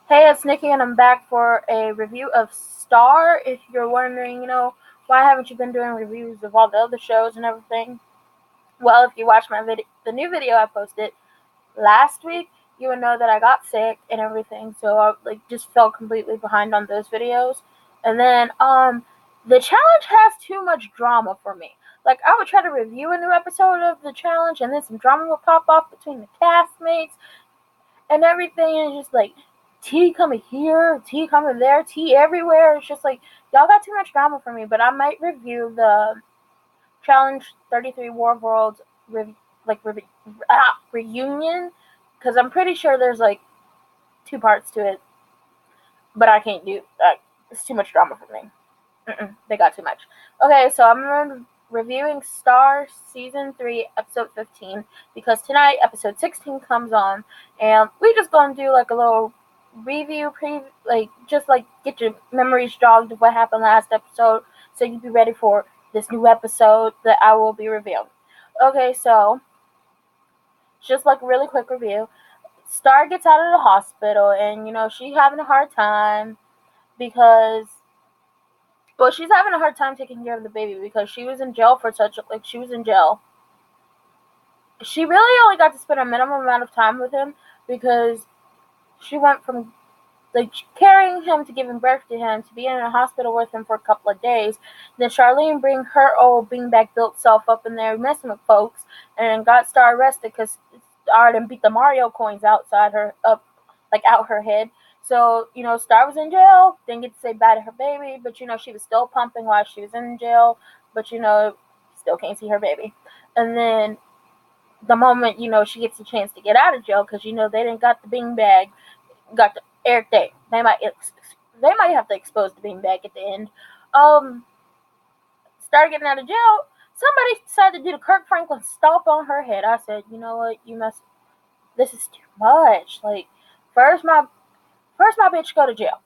Hey, it's Nikki, and I'm back for a review of Star. If you're wondering, why haven't you been doing reviews of all the other shows and everything? Well, if you watch the new video I posted last week, you would know that I got sick and everything, so I just fell completely behind on those videos. And then, the challenge has too much drama for me. Like, I would try to review a new episode of the challenge, and then some drama would pop off between the castmates and everything, and it's just like tea coming here, tea coming there, tea everywhere. It's just like y'all got too much drama for me. But I might review the Challenge 33 War of Worlds reunion, because I'm pretty sure there's like 2 parts to it, but I can't do. It's too much drama for me. They got too much. Okay, so I'm reviewing Star Season 3, Episode 15, because tonight, Episode 16 comes on, and we just gonna do like a little review, just get your memories jogged of what happened last episode, so you be ready for this new episode that I will be reviewing. Okay, so, just like a really quick review, Star gets out of the hospital, and, she's having a hard time, because she's having a hard time taking care of the baby because she was in jail she was in jail. She really only got to spend a minimum amount of time with him because she went from carrying him to giving birth to him to being in a hospital with him for a couple of days. Then Charlene bring her old beanbag built self up in there messing with folks and got Star arrested because Star done beat the Mario coins outside her out her head. So, Star was in jail, didn't get to say bye to her baby, but, she was still pumping while she was in jail, but, still can't see her baby. And then the moment, she gets a chance to get out of jail, because, they didn't got the beanbag, got the everything. They might have to expose the beanbag at the end. Star getting out of jail, somebody decided to do the Kirk Franklin stomp on her head. I said, you know what, this is too much. First my bitch go to jail.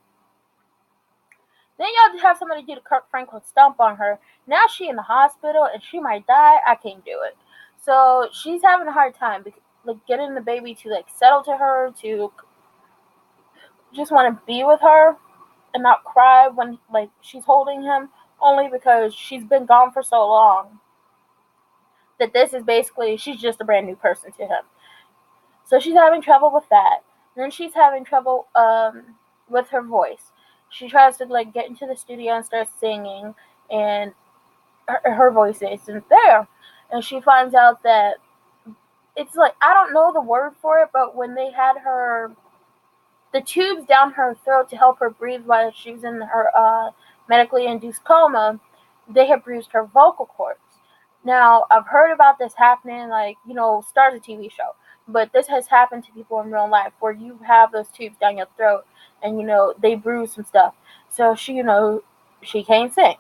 Then y'all have somebody do the Kirk Franklin stomp on her. Now she in the hospital and she might die. I can't do it. So she's having a hard time, getting the baby to settle to her, to just want to be with her and not cry when she's holding him, only because she's been gone for so long that this is basically, she's just a brand new person to him. So she's having trouble with that. Then she's having trouble with her voice. She tries to get into the studio and start singing, and her voice isn't there. And she finds out that it's I don't know the word for it, but when they had the tubes down her throat to help her breathe while she was in her medically induced coma, they had bruised her vocal cords. Now, I've heard about this happening, Star's a TV show, but this has happened to people in real life, where you have those tubes down your throat, and, they bruise some stuff. So she, she can't sing.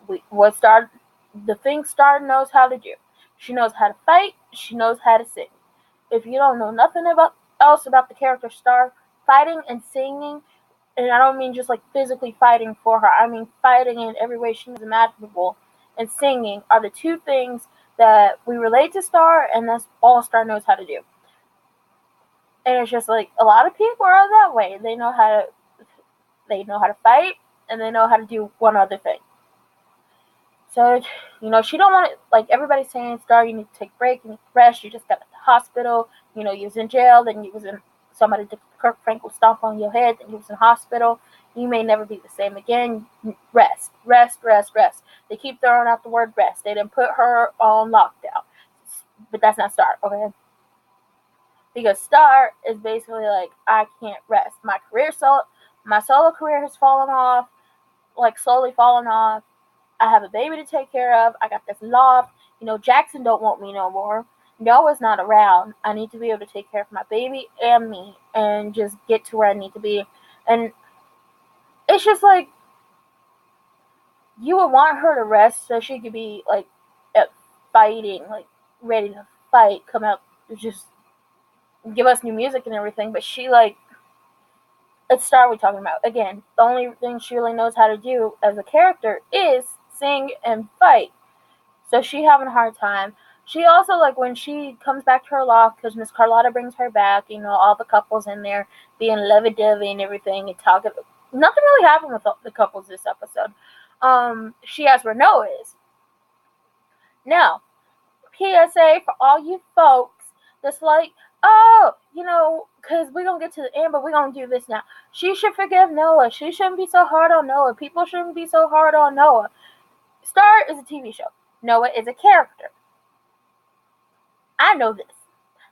The thing Star knows how to do. She knows how to fight, she knows how to sing. If you don't know nothing else about the character Star, fighting and singing, and I don't mean just physically fighting for her, I mean fighting in every way she is imaginable, and singing are the two things that we relate to Star, and that's all Star knows how to do. And it's just a lot of people are that way. They know how to fight, and they know how to do one other thing. So, she don't want it, everybody's saying, Star, you need to take a break, you need to rest, you just got at the hospital, you was in jail, then you was in, somebody did Kirk Franklin stomp on your head, then you was in hospital, you may never be the same again, rest. They keep throwing out the word rest. They didn't put her on lockdown, but that's not Star, okay? Because Star is basically I can't rest. My solo career has fallen off, slowly fallen off. I have a baby to take care of. I got this loft. Jackson don't want me no more. Noah's not around. I need to be able to take care of my baby and me and just get to where I need to be. And it's just you would want her to rest so she could be at fighting, ready to fight, come out, just give us new music and everything. But she it's Star we're talking about. Again, the only thing she really knows how to do as a character is sing and fight. So she having a hard time. She also, like, when she comes back to her loft, because Miss Carlotta brings her back, all the couples in there being lovey-dovey and everything, and talking. Nothing really happened with the couples this episode. She asks where Noah is. Now, PSA for all you folks that's like, oh, because we're going to get to the end, but we're going to do this now. She should forgive Noah. She shouldn't be so hard on Noah. People shouldn't be so hard on Noah. Star is a TV show. Noah is a character. I know this.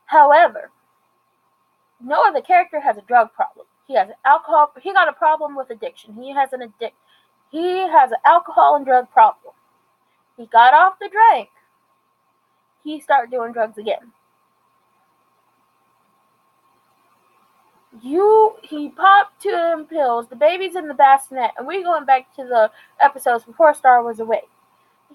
However, Noah, the character, has a drug problem. He has alcohol. He got a problem with addiction. He has an alcohol and drug problem. He got off the drink. He started doing drugs again. He popped 2 of them pills. The baby's in the bassinet, and we're going back to the episodes before Star was awake.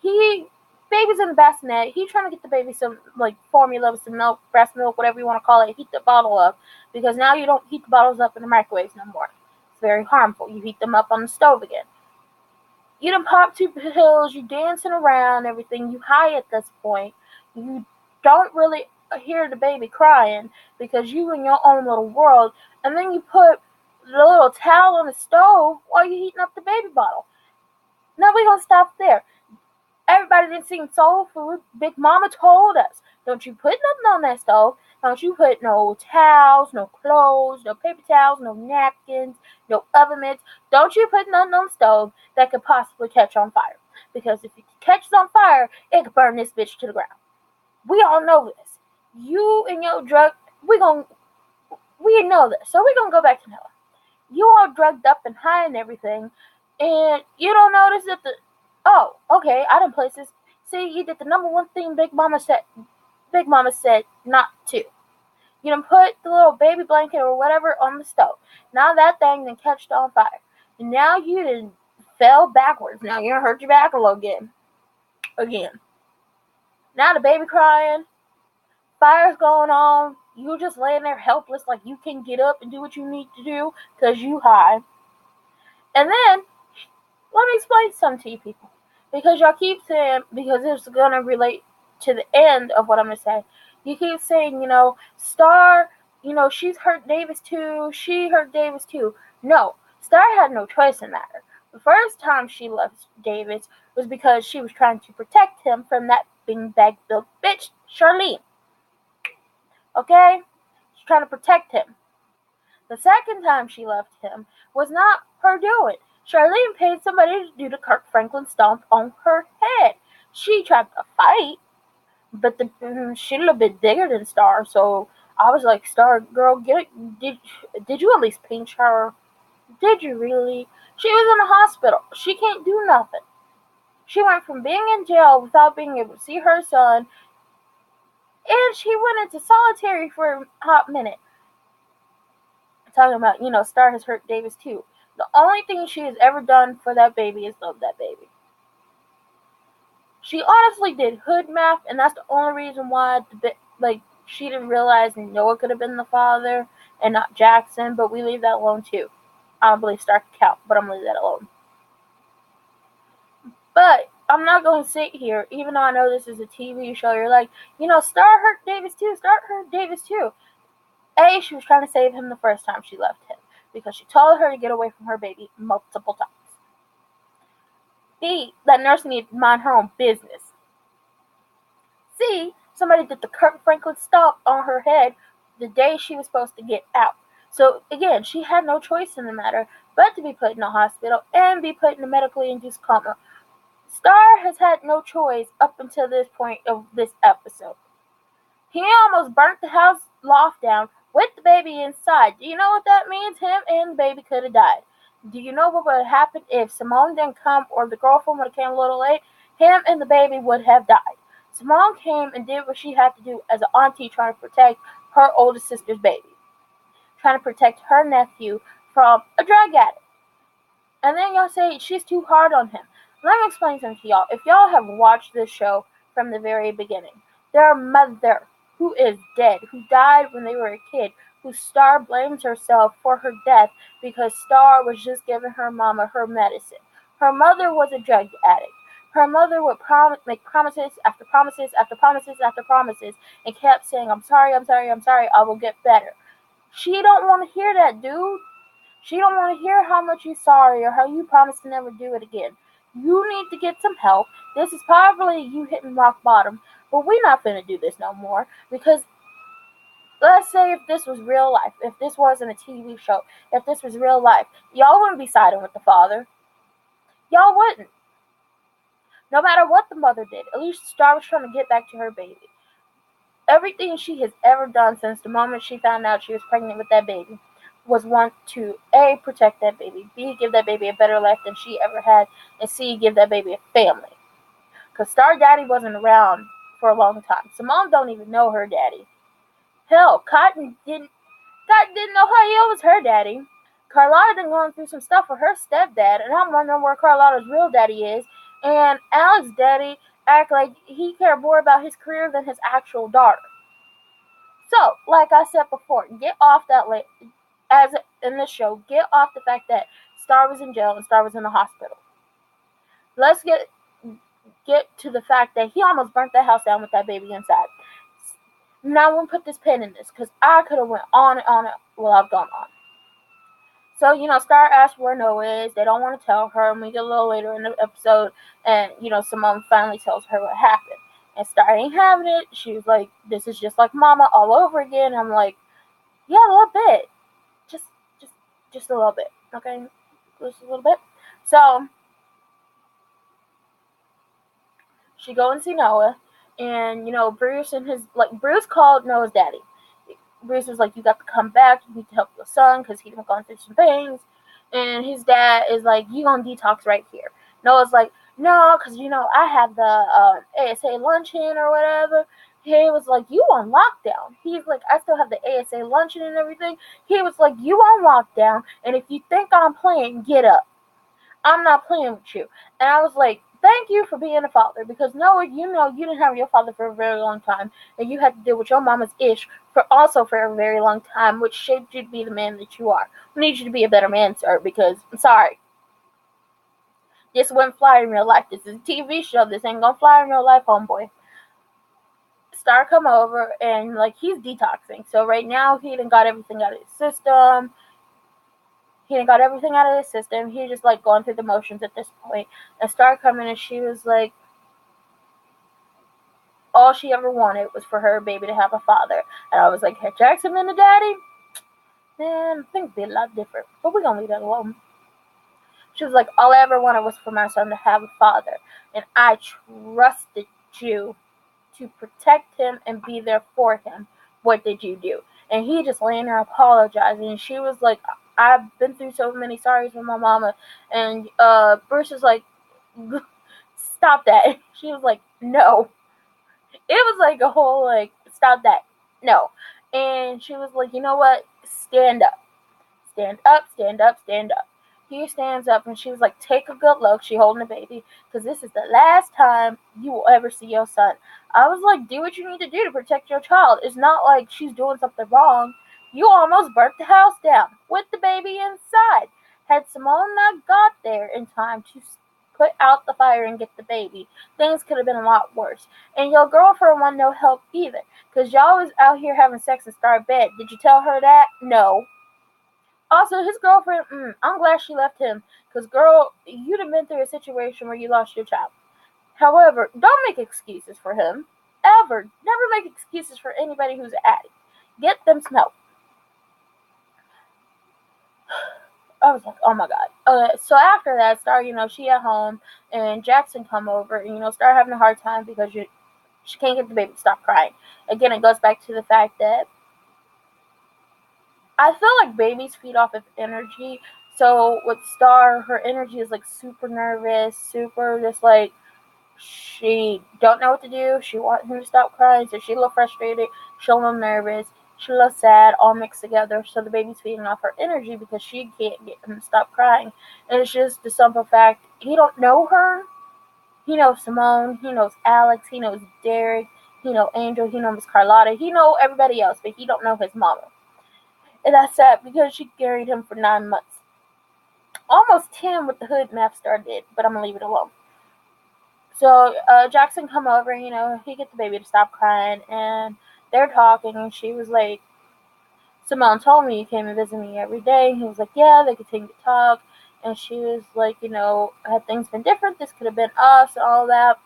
Baby's in the bassinet. He's trying to get the baby some, like, formula, some milk, breast milk, whatever you want to call it. Heat the bottle up, because now you don't heat the bottles up in the microwaves no more. It's very harmful. You heat them up on the stove again. You done pop 2 pills. You dancing around, everything. You high at this point. You don't really hear the baby crying because you in your own little world, and then you put the little towel on the stove while you're heating up the baby bottle. Now we're gonna stop there. Everybody that's seen Soul Food, Big Mama told us, don't you put nothing on that stove. Don't you put no towels, no clothes, no paper towels, no napkins, no oven mitts. Don't you put nothing on the stove that could possibly catch on fire. Because if it catches on fire, it could burn this bitch to the ground. We all know this. You and your drug, we know this. So we're going to go back to Noah. You all drugged up and high and everything, and you don't notice that oh, okay, I didn't place this. See, you did the number one thing Big Mama said not to. You done put the little baby blanket or whatever on the stove. Now that thing done catched on fire. And now you done fell backwards. Now you're gonna hurt your back a little again. Now the baby crying. Fire's going on. You just laying there helpless, like you can get up and do what you need to do because you high. And then, let me explain something to you people. Because y'all keep saying, because it's going to relate to the end of what I'm going to say. You keep saying, Star, she's hurt Davis too. She hurt Davis too. No, Star had no choice in that. The first time she left Davis was because she was trying to protect him from that beanbag-built bitch, Charlene. Okay? She's trying to protect him. The second time she left him was not her doing. Charlene paid somebody to do the Kirk Franklin stomp on her head. She tried to fight, but she's a little bit bigger than Star, so I was like, Star, girl, get it. Did you at least pinch her? Did you really? She was in the hospital. She can't do nothing. She went from being in jail without being able to see her son, and she went into solitary for a hot minute. Talking about, Star has hurt Davis too. The only thing she has ever done for that baby is love that baby. She honestly did hood math, and that's the only reason why she didn't realize Noah could have been the father and not Jackson, but we leave that alone too. I don't believe Star can count, but I'm going to leave that alone. But I'm not going to sit here, even though I know this is a TV show, you're like, Star hurt Davis too. Star hurt Davis too. A, she was trying to save him the first time she left him, because she told her to get away from her baby multiple times. B, that nurse needed to mind her own business. C, somebody did the Kirk Franklin stomp on her head the day she was supposed to get out. So again, she had no choice in the matter but to be put in a hospital and be put in a medically induced coma. Star has had no choice up until this point of this episode. He almost burnt the house loft down with the baby inside. Do you know what that means? Him and the baby could have died. Do you know what would have happened if Simone didn't come, or the girlfriend would have came a little late? Him and the baby would have died. Simone came and did what she had to do as an auntie, trying to protect her oldest sister's baby. Trying to protect her nephew from a drug addict. And then y'all say she's too hard on him. Let me explain something to y'all. If y'all have watched this show from the very beginning, their mother, who is dead, who died when they were a kid, who Star blames herself for her death because Star was just giving her mama her medicine. Her mother was a drug addict. Her mother would make promises after promises after promises after promises and kept saying, I'm sorry, I'm sorry, I'm sorry, I will get better. She don't want to hear that, dude. She don't want to hear how much you're sorry or how you promised to never do it again. You need to get some help. This is probably you hitting rock bottom, but we're not finna do this no more because let's say if this was real life, if this wasn't a TV show, if this was real life, y'all wouldn't be siding with the father. Y'all wouldn't. No matter what the mother did, at least Star was trying to get back to her baby. Everything she has ever done since the moment she found out she was pregnant with that baby was want to A, protect that baby, B, give that baby a better life than she ever had, and C, give that baby a family. Because Star Daddy wasn't around for a long time. Simone don't even know her daddy. Hell, Cotton didn't know how was her daddy. Carlotta been going through some stuff with her stepdad, and I'm wondering where Carlotta's real daddy is. And Alex's daddy act like he cared more about his career than his actual daughter. So, like I said before, get off that as in this show, get off the fact that Star was in jail and Star was in the hospital. Let's get to the fact that he almost burnt that house down with that baby inside. Now I'm gonna put this pin in this because I could have went on and on. Well, I've gone on. So, Star asks where Noah is. They don't want to tell her. And we get a little later in the episode, and, Simone finally tells her what happened. And Star ain't having it. She was like, this is just like Mama all over again. I'm like, yeah, a little bit. Just a little bit. Okay? Just a little bit. So, she go and see Noah. And, Bruce and Bruce called Noah's daddy. Bruce was like, you got to come back. You need to help your son because he's going through some things. And his dad is like, you gonna detox right here. Noah's like, no, because, I have the ASA luncheon or whatever. He was like, you on lockdown. He's like, I still have the ASA luncheon and everything. He was like, you on lockdown. And if you think I'm playing, get up. I'm not playing with you. And I was like, thank you for being a father. Because Noah, you didn't have your father for a very long time. And you had to deal with your mama's ish for a very long time, which shaped you to be the man that you are. We need you to be a better man, sir, because I'm sorry. This wouldn't fly in real life. This is a TV show. This ain't gonna fly in real life, homeboy. Star come over and he's detoxing. So right now he done got everything out of his system. He's just going through the motions at this point. And Star come in and she was like, all she ever wanted was for her baby to have a father. And I was like, had Jackson been a daddy? Man, things would be a lot different. But we're gonna leave that alone. She was like, all I ever wanted was for my son to have a father. And I trusted you to protect him and be there for him. What did you do? And he just laying there apologizing. And she was like, I've been through so many sorries with my mama. And Bruce was like, stop that. She was like, no. It was like a whole stop that. No. And she was like, you know what? Stand up. Stand up, stand up, stand up. He stands up and she was like, take a good look. She holding the baby because this is the last time you will ever see your son. I was like, do what you need to do to protect your child. It's not like she's doing something wrong. You almost burnt the house down with the baby inside. Had Simone not got there in time to put out the fire and get the baby, things could have been a lot worse. And your girlfriend wanted no help either because y'all was out here having sex in Star bed. Did you tell her that? No. Also, his girlfriend, I'm glad she left him. Because, girl, you'd have been through a situation where you lost your child. However, don't make excuses for him. Ever. Never make excuses for anybody who's an addict. Get them some help. I was like, oh my god. So after that, Star, she at home. And Jackson come over. And, Star having a hard time because she can't get the baby to stop crying. Again, it goes back to the fact that I feel like babies feed off of energy. So with Star, her energy is super nervous, super just she don't know what to do. She wants him to stop crying, so she a little frustrated, she a little nervous, she a little sad, all mixed together. So the baby's feeding off her energy because she can't get him to stop crying. And it's just the simple fact, he don't know her. He knows Simone, he knows Alex, he knows Derek, he knows Angel, he knows Carlotta, he knows everybody else, but he don't know his mama. And that's sad because she carried him for 9 months. Almost 10 with the hood math Star did, but I'm going to leave it alone. So Jackson come over, he get the baby to stop crying, and they're talking, and she was like, Simone told me you came and visit me every day. And he was like, yeah, they continue to talk. And she was like, had things been different, this could have been us and all that.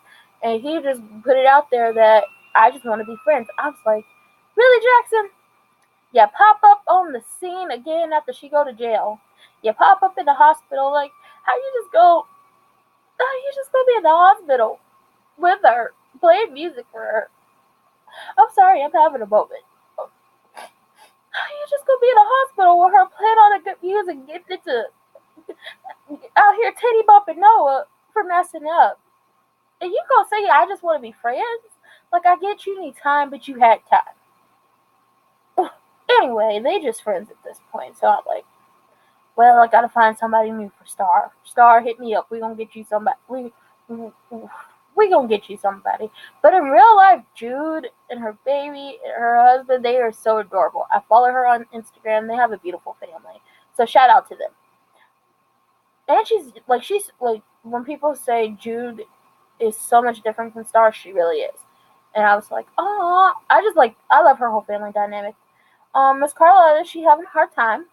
And he just put it out there that I just want to be friends. I was like, really, Jackson? You pop up on the scene again after she go to jail. You pop up in the hospital. Like, how you just go be in the hospital with her, playing music for her. I'm sorry, I'm having a moment. You just gonna be in a hospital with her playing all the good music, getting into out here titty bumping Noah for messing up. And you gonna say I just want to be friends? Like, I get you need time, but you had time. Anyway, they just friends at this point. So I'm like, well, I gotta find somebody new for Star. Star, hit me up. We gonna get you somebody. We gonna get you somebody. But in real life, Jude and her baby and her husband, they are so adorable. I follow her on Instagram. They have a beautiful family. So shout out to them. And she's like, when people say Jude is so much different from Star, she really is. And I was like, oh, I love her whole family dynamic. Miss Carla, she having a hard time.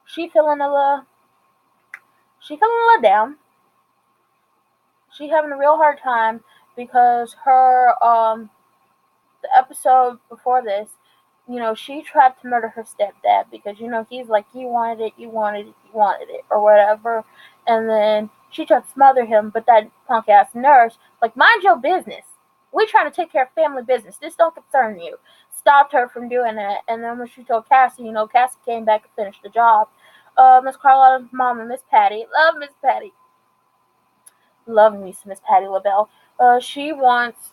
She feeling a little down. She having a real hard time because her the episode before this, she tried to murder her stepdad because he's like, you wanted it, or whatever, and then she tried to smother him, but that punk ass nurse, like, mind your business. We trying to take care of family business. This don't concern you. Stopped her from doing that, and then when she told Cassie, Cassie came back and finished the job. Miss Carlotta's mom and Miss Patty, love Miss Patty. Love me some Miss Patty LaBelle. She wants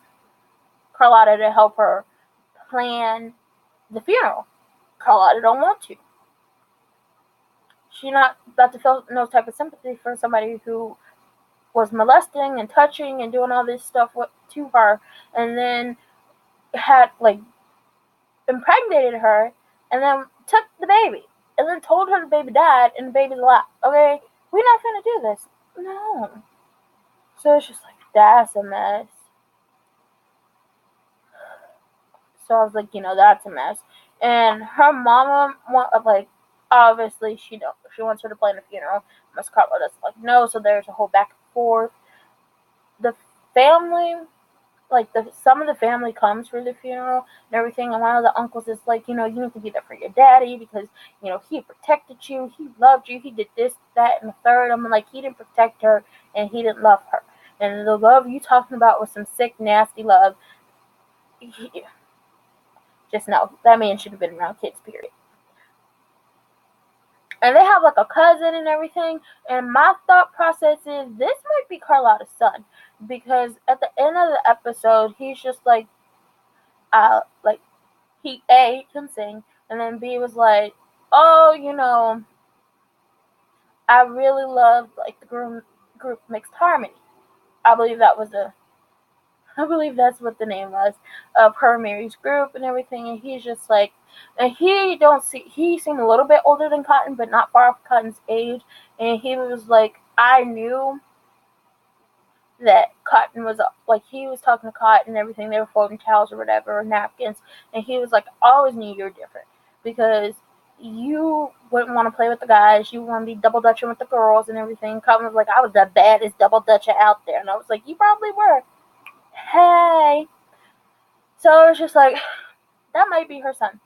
Carlotta to help her plan the funeral. Carlotta don't want to. She's not about to feel no type of sympathy for somebody who was molesting and touching and doing all this stuff to her, and then had, like, impregnated her, and then took the baby, and then told her the baby died, and the baby's alive. Okay, we're not gonna do this. No. So it's just like, that's a mess. So I was like, that's a mess. And her mama, like, obviously she wants her to plan a funeral. Miss Carlotta's like, no. So there's a whole back and forth. The family, like, some of the family comes for the funeral and everything. And one of the uncles is like, you need to be there for your daddy because, he protected you, he loved you, he did this, that, and the third. I'm like, he didn't protect her and he didn't love her. And the love you talking about was some sick, nasty love. Just know that man should have been around kids, period. And they have, like, a cousin and everything. And my thought process is, this might be Carlotta's son. Because at the end of the episode, he's just like, he, A, can sing. And then B was like, oh, I really love, like, the group Mixed Harmony. I believe that's what the name was of her Mary's group and everything. And he's just like, and he seemed a little bit older than Cotton, but not far off Cotton's age. And he was like, I knew that Cotton was, like, he was talking to Cotton and everything. They were folding towels or whatever, or napkins. And he was like, I always knew you were different because you wouldn't want to play with the guys. You want to be double dutching with the girls and everything. Cotton was like, I was the baddest double dutcher out there. And I was like, you probably were. Hey. So it was just like, that might be her son.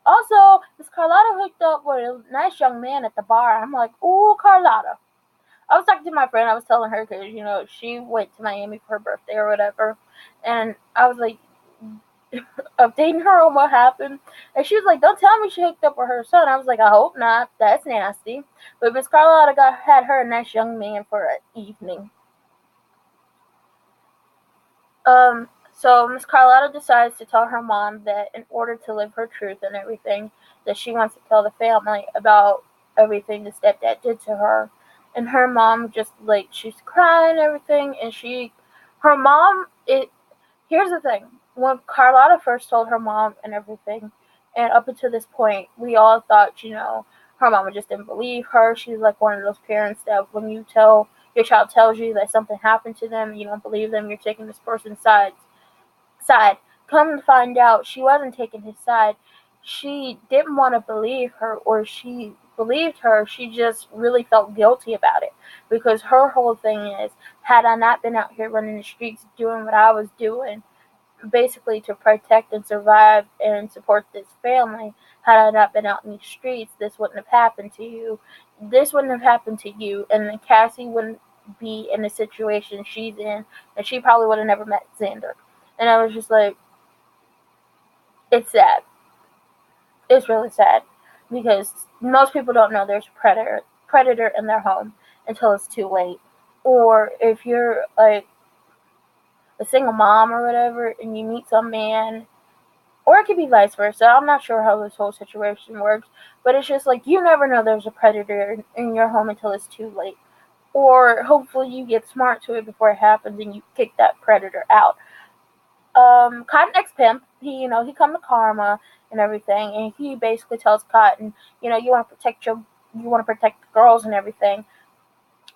Also, Miss Carlotta hooked up with a nice young man at the bar. I'm like, ooh, Carlotta. I was talking to my friend. I was telling her because, she went to Miami for her birthday or whatever. And I was like, updating her on what happened. And she was like, don't tell me she hooked up with her son. I was like, I hope not. That's nasty. But Miss Carlotta had her a nice young man for an evening. So Miss Carlotta decides to tell her mom that in order to live her truth and everything, that she wants to tell the family about everything the stepdad did to her. And her mom just, like, she's crying and everything. And here's the thing. When Carlotta first told her mom and everything, and up until this point, we all thought, her mama just didn't believe her. She's like one of those parents that when you tell your child tells you that something happened to them, you don't believe them, you're taking this person's side. Come to find out, she wasn't taking his side. She didn't want to believe her, or she believed her. She just really felt guilty about it, because her whole thing is, had I not been out here running the streets doing what I was doing, basically to protect and survive and support this family, had I not been out in the streets, this wouldn't have happened to you. This wouldn't have happened to you, and then Cassie wouldn't be in the situation she's in, and she probably would have never met Xander. And I was just like, it's sad. It's really sad, because most people don't know there's a predator in their home until it's too late. Or if you're like a single mom or whatever, and you meet some man, or it could be vice versa. I'm not sure how this whole situation works, but it's just like, you never know there's a predator in your home until it's too late. Or hopefully you get smart to it before it happens and you kick that predator out. Cotton ex-pimp, he come to Karma and everything, and he basically tells Cotton, you want to protect the girls and everything.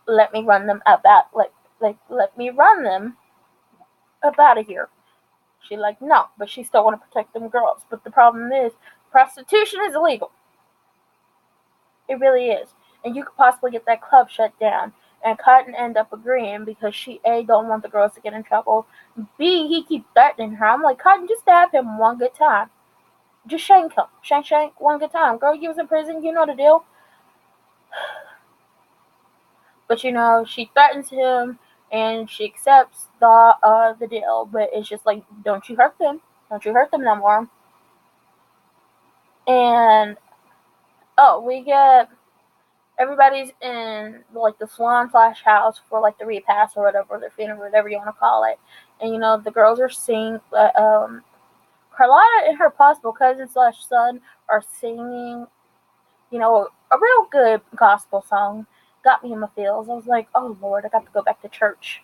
Let me run them let me run them up out of here. She like, no, but she still want to protect them girls. But the problem is, prostitution is illegal. It really is. And you could possibly get that club shut down. And Cotton end up agreeing, because she, A, don't want the girls to get in trouble. B, he keep threatening her. I'm like, Cotton, just stab him one good time. Just shank him. Shank, one good time. Girl, you was in prison, you know the deal. But she threatens him, and she accepts the deal. But it's just like, don't you hurt them. Don't you hurt them no more. And we get, everybody's in like the salon / house for like the repast or whatever, their funeral, whatever you want to call it. And the girls are singing. Carlotta and her possible cousin / son are singing, a real good gospel song. Got me in my feels. I was like, oh Lord, I got to go back to church.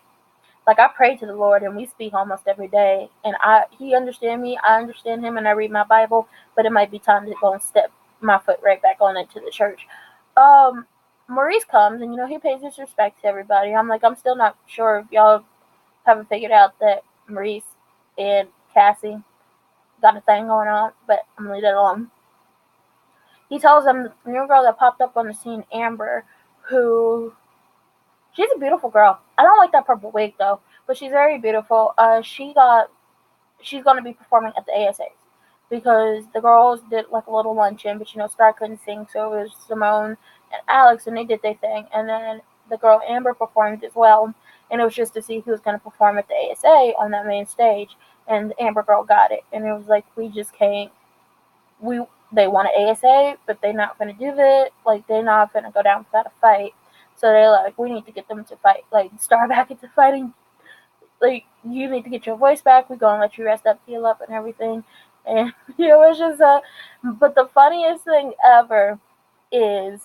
Like, I pray to the Lord, and we speak almost every day. And he understands me, I understand him, and I read my Bible. But it might be time to go and step my foot right back on into the church. Maurice comes, and he pays his respect to everybody. I'm like, I'm still not sure if y'all haven't figured out that Maurice and Cassie got a thing going on, but I'm gonna leave that alone. He tells them the new girl that popped up on the scene, Amber, who, she's a beautiful girl. I don't like that purple wig though, but she's very beautiful. She's gonna be performing at the ASAs, because the girls did like a little luncheon, but Star couldn't sing, so it was Simone and Alex, and they did their thing. And then the girl Amber performed as well, and it was just to see who was going to perform at the ASA on that main stage. And the Amber girl got it, and it was like, we just can't. They want an ASA, but they're not going to do that. Like, they're not going to go down without a fight. So they're like, we need to get them to fight. Like, Star back into fighting. Like, you need to get your voice back. We're going to let you rest up, heal up, and everything. And it was just but the funniest thing ever is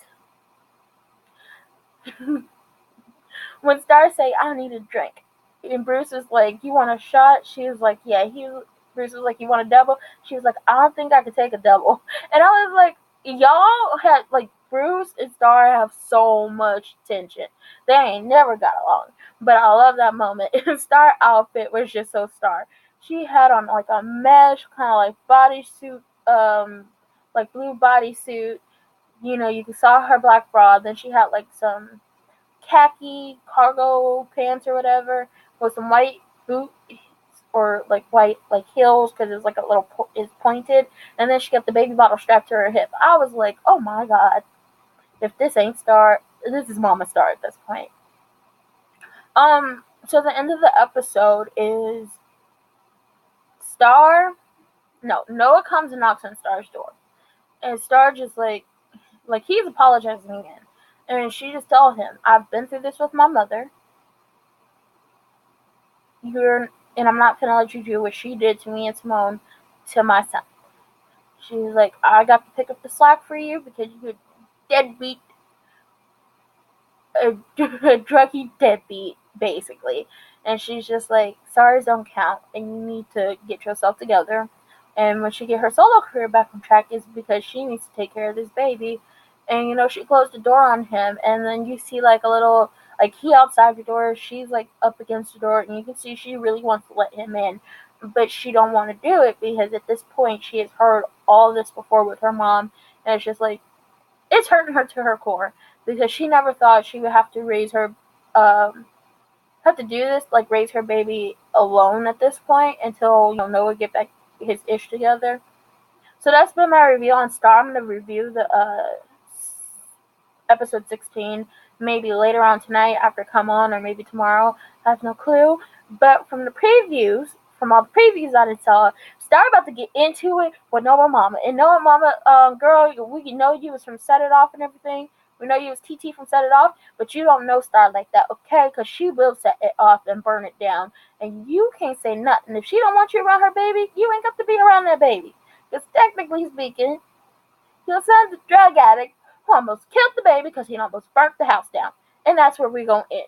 when Star say, I need a drink. And Bruce is like, you want a shot? She was like, yeah. Bruce was like, you want a double? She was like, I don't think I could take a double. And I was like, y'all had, like, Bruce and Star have so much tension. They ain't never got along. But I love that moment. And Star outfit was just so Star. She had on like a mesh kind of like bodysuit, like blue bodysuit. You saw her black bra. Then she had like some khaki cargo pants or whatever with some white boots, or like white like heels, because it's like a little is pointed. And then she got the baby bottle strapped to her hip. I was like, oh my God, if this ain't Star, this is Mama Star at this point. So the end of the episode is Noah comes and knocks on Star's door. And Star just like he's apologizing again. And she just told him, I've been through this with my mother. And I'm not gonna let you do what she did to me and Simone to my son. She was like, I got to pick up the slack for you because you're deadbeat, a druggy deadbeat, basically. And she's just like, sorries don't count, and you need to get yourself together. And when she get her solo career back on track is because she needs to take care of this baby. And she closed the door on him, and then you see like a little Like, he outside the door, she's, like, up against the door, and you can see she really wants to let him in, but she don't want to do it, because at this point, she has heard all this before with her mom, and it's just, like, it's hurting her to her core, because she never thought she would have to raise her, have to do this, like, raise her baby alone at this point, until, Noah get back his ish together. So that's been my review on Star. I'm going to review the, episode 16, maybe later on tonight after Come On, or maybe tomorrow. I have no clue. But from all the previews that I saw, Star about to get into it with Noah Mama. And Noah Mama, girl, we know you was from Set It Off and everything. We know you was TT from Set It Off, but you don't know Star like that, okay? Because she will set it off and burn it down. And you can't say nothing. If she don't want you around her baby, you ain't got to be around that baby. Because technically speaking, your son's a drug addict who almost killed the baby because he almost burnt the house down. And that's where we're going to end.